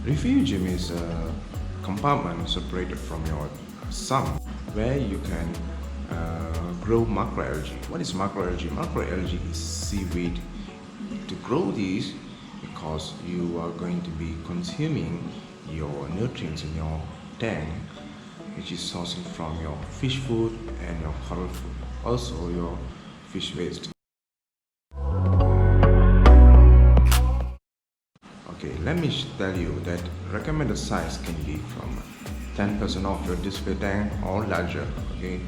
Refugium is a compartment separated from your sump where you can grow macroalgae. What is macroalgae? Macroalgae is seaweed. To grow these, because you are going to be consuming your nutrients in your tank, which is sourcing from your fish food and your coral food, also your fish waste. Okay, let me tell you that recommended size can be from 10% of your display tank or larger. Okay,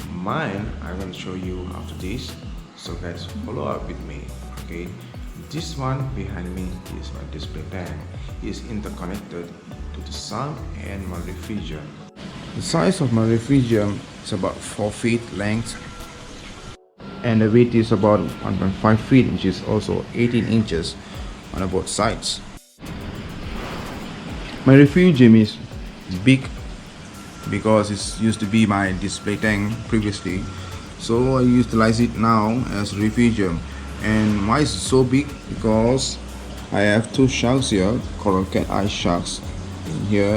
mine I'm going to show you after this, so guys follow up with me. Okay, this one behind me is my display tank. It is interconnected to the sump and my refugium. The size of my refugium is about 4 feet length, and the width is about 1.5 feet, which is also 18 inches on both sides. My refugium is big because it used to be my display tank previously, so I utilize it now as refugium. And why is it so big? Because I have two sharks here, coral cat eye sharks in here.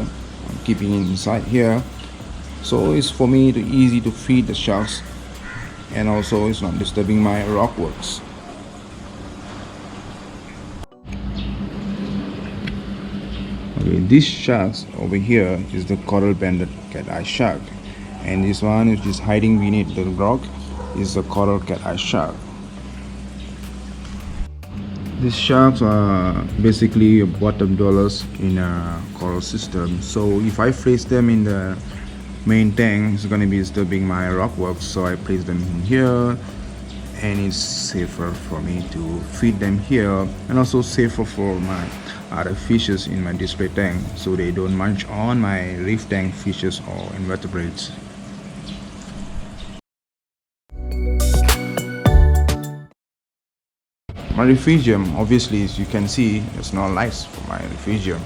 I'm keeping it inside here, so it's for me to easy to feed the sharks, and also it's not disturbing my rock works. Okay, this sharks over here is the coral banded cat eye shark, and this one which is hiding beneath the rock is the coral cat eye shark. These sharks are basically bottom dwellers in a coral system, so if I place them in the main tank, it's going to be disturbing my rock work, so I place them in here, and it's safer for me to feed them here, and also safer for my other fishes in my display tank, so they don't munch on my reef tank fishes or invertebrates. My refugium, obviously, as you can see, there's no lights for my refugium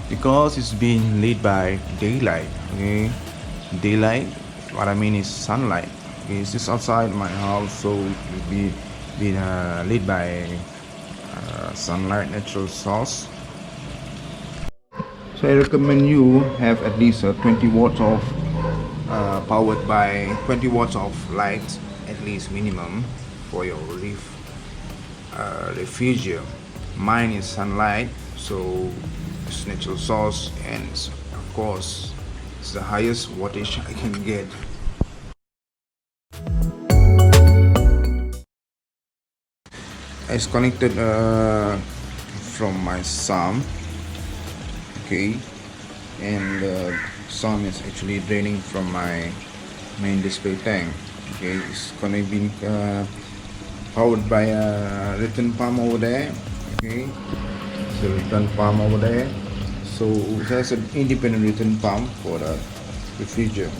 because it's being lit by daylight. Okay, daylight, what I mean is sunlight. Okay, it's just outside my house, so it'll be being lit by sunlight, natural source. So I recommend you have at least 20 watts of powered by 20 watts of light, at least minimum, for your refugium. Mine is sunlight, so it's natural source, and of course it's the highest wattage I can get. It's connected from my sump. Okay, and some is actually draining from my main display tank. Okay, it's gonna be powered by a return pump over there. Okay, so return pump over there, so it has an independent return pump for the refugium.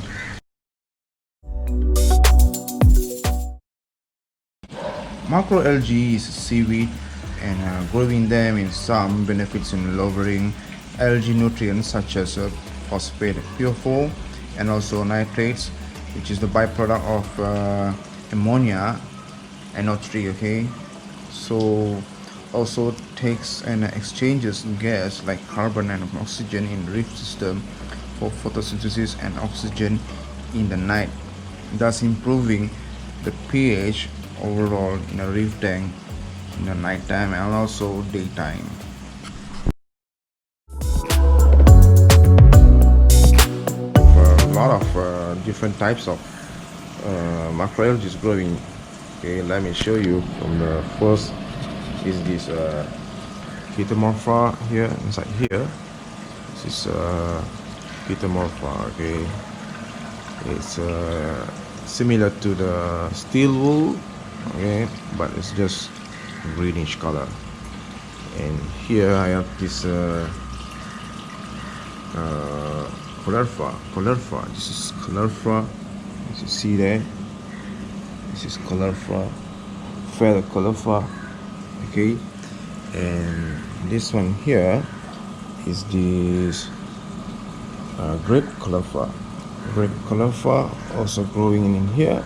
Macroalgae is seaweed, and growing them in some benefits in lowering algae nutrients such as phosphate PO4 and also nitrates, which is the byproduct of ammonia and NO3. Okay, so also takes and exchanges gas like carbon and oxygen in reef system for photosynthesis and oxygen in the night, thus improving the pH overall in a reef tank in the night time and also daytime. A lot of different types of macroalgae growing. Okay, let me show you. From the first is this Metamorpha here inside here. This is Metamorpha. Okay, it's similar to the steel wool. Okay, but it's just greenish color. And here I have this Colerpha. This is Colerpha. As you see there, this is Colerpha, feather Colerpha. Okay, and this one here is this grape Colerpha. Grape Colerpha also growing in here.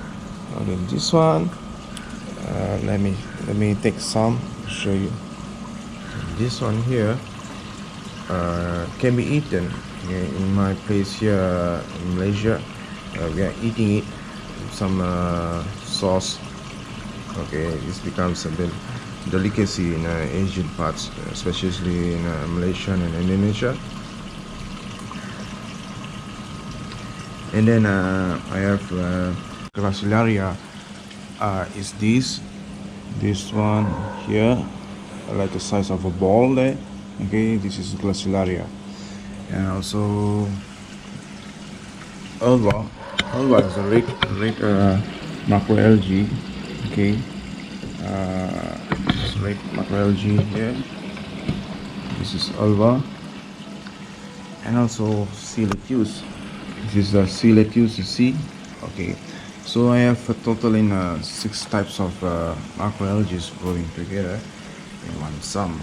And then this one, let me take some to show you. This one here can be eaten. In my place here in Malaysia, we are eating it with some sauce. Okay, this becomes a delicacy in Asian parts, especially in Malaysia and Indonesia. And then I have Gracilaria. Is this one here, like the size of a ball there. Okay, this is Gracilaria. And also Alva. Alva is a red macroalgae. Okay, this red macroalgae here. This is Alva. And also sea lettuce. This is the sea lettuce, you see. Okay, so I have a total in 6 types of macroalgae growing together in one sum.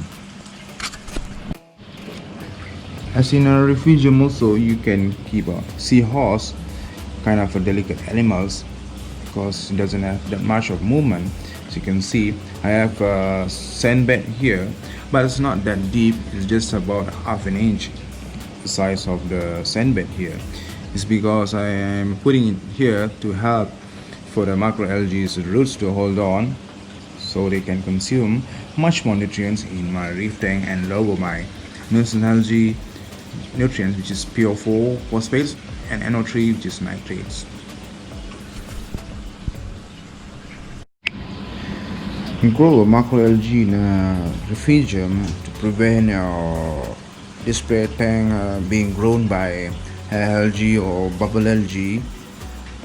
As in a refugium also, you can keep a seahorse, kind of a delicate animals, because it doesn't have that much of movement. As you can see, I have a sandbed here, but it's not that deep. It's just about half an inch the size of the sandbed here. It's because I am putting it here to help for the macroalgae's roots to hold on, so they can consume much more nutrients in my reef tank and lower my nuisance algae nutrients, which is PO4 phosphates, and NO3, which is nitrates. You grow a macroalgae in a refugium to prevent display tank being grown by algae or bubble algae.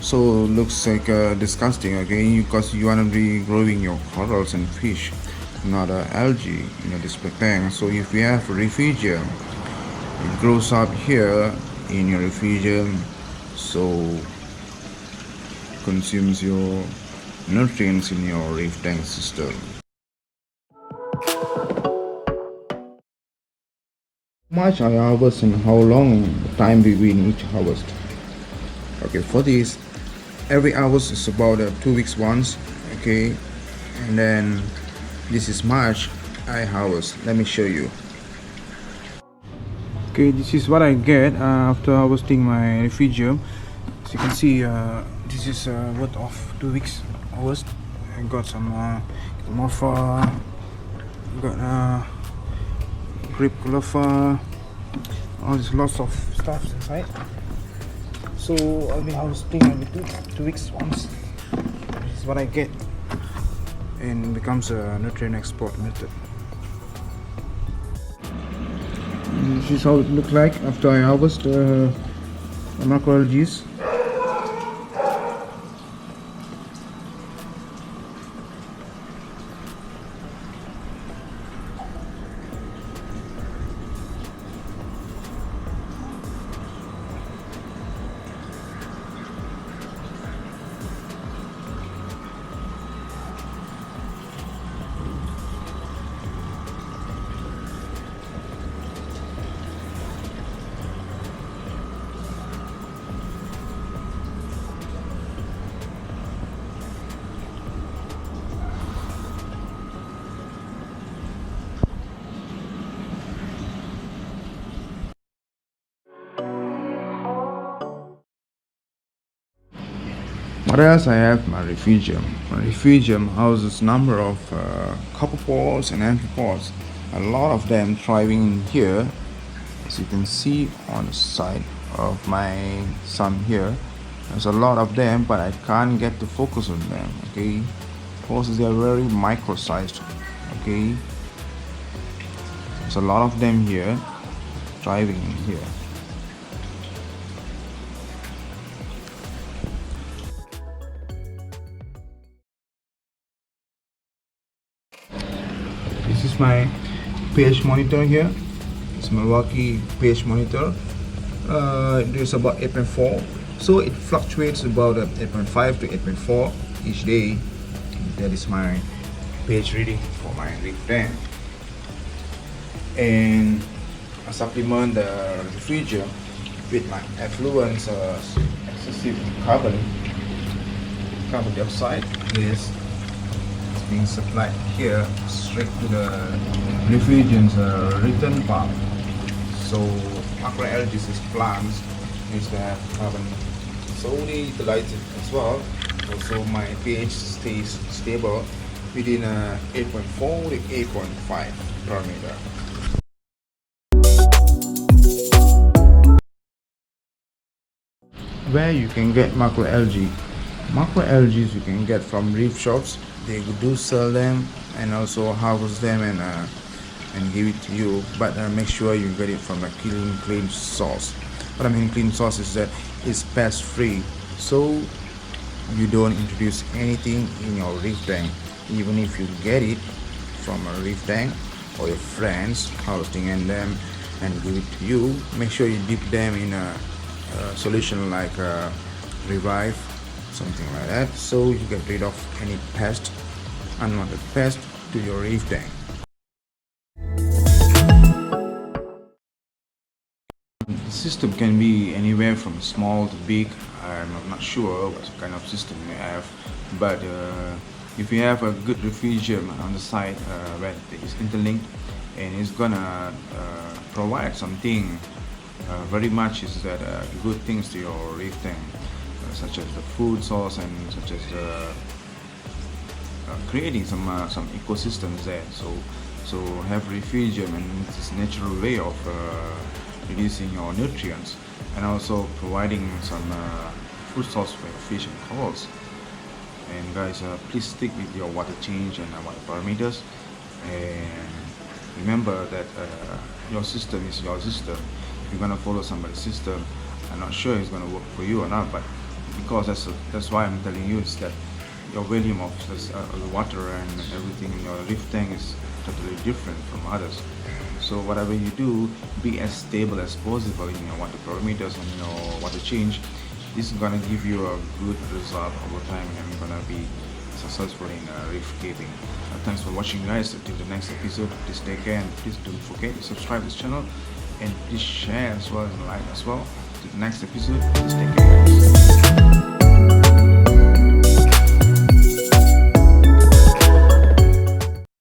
So it looks like disgusting, okay, because you want to be growing your corals and fish, not algae in a display tank. So if you have a refugium, it grows up here in your refugium, so consumes your nutrients in your reef tank system. Much I harvest and how long the time between each harvest. Okay, for this, every harvest is about 2 weeks once. Okay, and then this is March I harvest. Let me show you. Okay, this is what I get after harvesting my refugium. As you can see, this is worth of 2 weeks harvest. I got some morpha, got grip clover, all these lots of stuff inside. So I'll be harvesting every 2 weeks once. This is what I get, and it becomes a nutrient export method. And this is how it looks like after I harvest the macroalgae. What else I have? My refugium. My refugium houses number of copepods and amphipods. A lot of them thriving in here. As you can see on the side of my sun here, there's a lot of them, but I can't get to focus on them. Okay, because they are very micro-sized. Okay, there's a lot of them here thriving in here. This is my pH monitor here. It's Milwaukee pH monitor. It is about 8.4, so it fluctuates about 8.5 to 8.4 each day. That is my pH reading for my reef tank. And I supplement the refugium with my effluent excessive carbon dioxide. Is being supplied here straight to the refugium's return pump. So macroalgae is plants needs to have carbon solely utilized as well. Also my pH stays stable within 8.4 to 8.5 parameter. Where you can get macroalgae. Macroalgae you can get from reef shops. They do sell them and also harvest them and give it to you, but make sure you get it from a clean source. What I mean clean source is that it's pest free, so you don't introduce anything in your reef tank. Even if you get it from a reef tank or your friends harvesting and them and give it to you, make sure you dip them in a solution like revive, something like that, so you get rid of any pest, unwanted pest to your reef tank. The system can be anywhere from small to big. I'm not sure what kind of system you have, but if you have a good refugium on the side where it is interlinked and it's gonna provide something very much is that good things to your reef tank, such as the food source and such as creating some ecosystems there. So have refugium and this natural way of reducing your nutrients and also providing some food source for fish and corals. And guys, please stick with your water change and water parameters, and remember that your system is your system. If you're gonna follow somebody's system, I'm not sure it's gonna work for you or not, but because that's why I'm telling you is that your volume of the water and everything in your reef tank is totally different from others. So whatever you do, be as stable as possible in your water parameters and your water change. This is gonna give you a good result over time and you're gonna be successful in reef keeping. Thanks for watching, guys. Until the next episode, please take care and please don't forget to subscribe to this channel and please share as well and like as well. To the next episode, please take care, guys.